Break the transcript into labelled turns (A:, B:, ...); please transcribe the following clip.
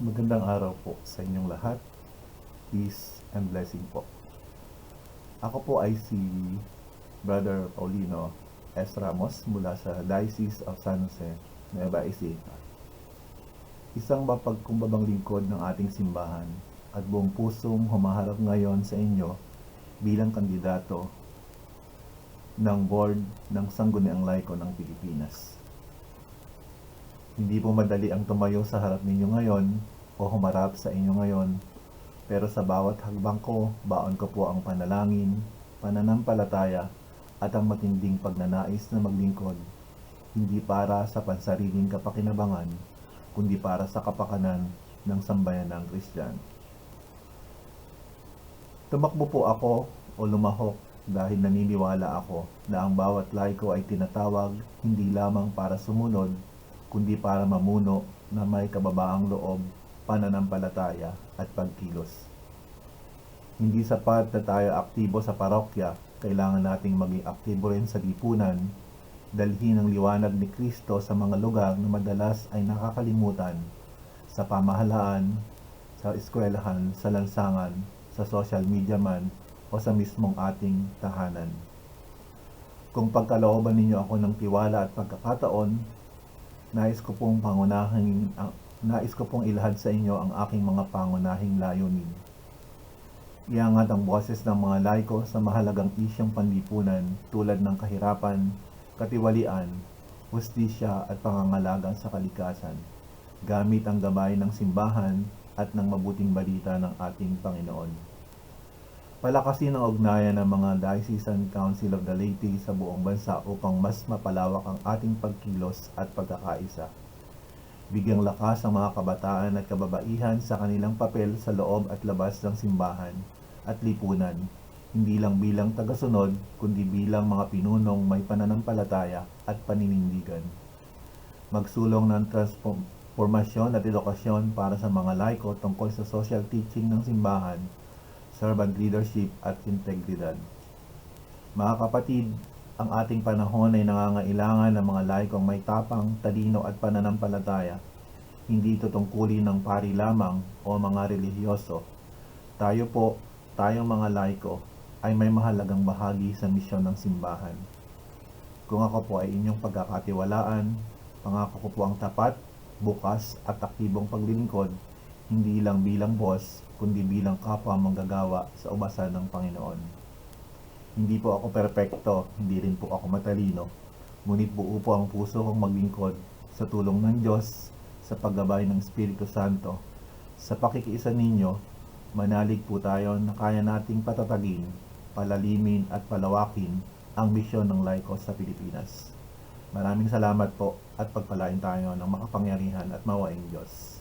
A: Magandang araw po sa inyong lahat. Peace and blessing po. Ako po ay si Brother Paulino S. Ramos mula sa Diocese of San Jose, Nueva Ecija. Isang mapagkumbabang lingkod ng ating simbahan at buong pusong humaharap ngayon sa inyo bilang kandidato ng board ng Sangguniang Laiko ng Pilipinas. Hindi po madali ang tumayo sa harap ninyo ngayon o humarap sa inyo ngayon, pero sa bawat hakbang ko, baon ko po ang panalangin, pananampalataya, at ang matinding pagnanais na maglingkod, hindi para sa pansariling kapakinabangan, kundi para sa kapakanan ng sambayanang Kristiyano. Tumakbo po ako o lumahok dahil naniniwala ako na ang bawat laiko ay tinatawag hindi lamang para sumunod, kundi para mamuno na may kababaang loob, pananampalataya at pagkilos. Hindi sapat na tayo aktibo sa parokya, kailangan nating maging aktibo rin sa lipunan, dalhin ang liwanag ni Kristo sa mga lugar na madalas ay nakakalimutan, sa pamahalaan, sa eskwelahan, sa lansangan, sa social media man, o sa mismong ating tahanan. Kung pagkalooban ninyo ako ng tiwala at pagkakataon, nais ko pong ilahad sa inyo ang aking mga pangunahing layunin. Iangat ang boses ng mga laiko sa mahalagang isyong panlipunan tulad ng kahirapan, katiwalian, hustisya at pangangalaga sa kalikasan, gamit ang gabay ng simbahan at ng mabuting balita ng ating Panginoon. Palakasin ang ugnayan ng mga Diocesan Council of the Laity sa buong bansa upang mas mapalawak ang ating pagkilos at pagkakaisa. Bigyang lakas ang mga kabataan at kababaihan sa kanilang papel sa loob at labas ng simbahan at lipunan, hindi lang bilang tagasunod, kundi bilang mga pinunong may pananampalataya at paninindigan. Magsulong ng transformasyon at edukasyon para sa mga laiko tungkol sa social teaching ng simbahan, servant leadership at integridad. Mga kapatid, ang ating panahon ay nangangailangan ng mga laikong may tapang, talino at pananampalataya. Hindi ito tungkulin ng pari lamang o mga relihiyoso. Tayong mga laiko, ay may mahalagang bahagi sa misyon ng simbahan. Kung ako po ay inyong pagkakatiwalaan, pangako ko po ang tapat, bukas at aktibong paglilingkod, hindi lang bilang boss, kundi bilang kapwa manggagawa sa ubasan ng Panginoon. Hindi po ako perpekto, hindi rin po ako matalino, ngunit buo po ang puso kong maglingkod sa tulong ng Diyos, sa paggabay ng Espiritu Santo. Sa pakikiisa ninyo, manalig po tayo na kaya nating patatagin, palalimin at palawakin ang misyon ng laiko sa Pilipinas. Maraming salamat po at pagpalain tayo ng makapangyarihan at mawaing Diyos.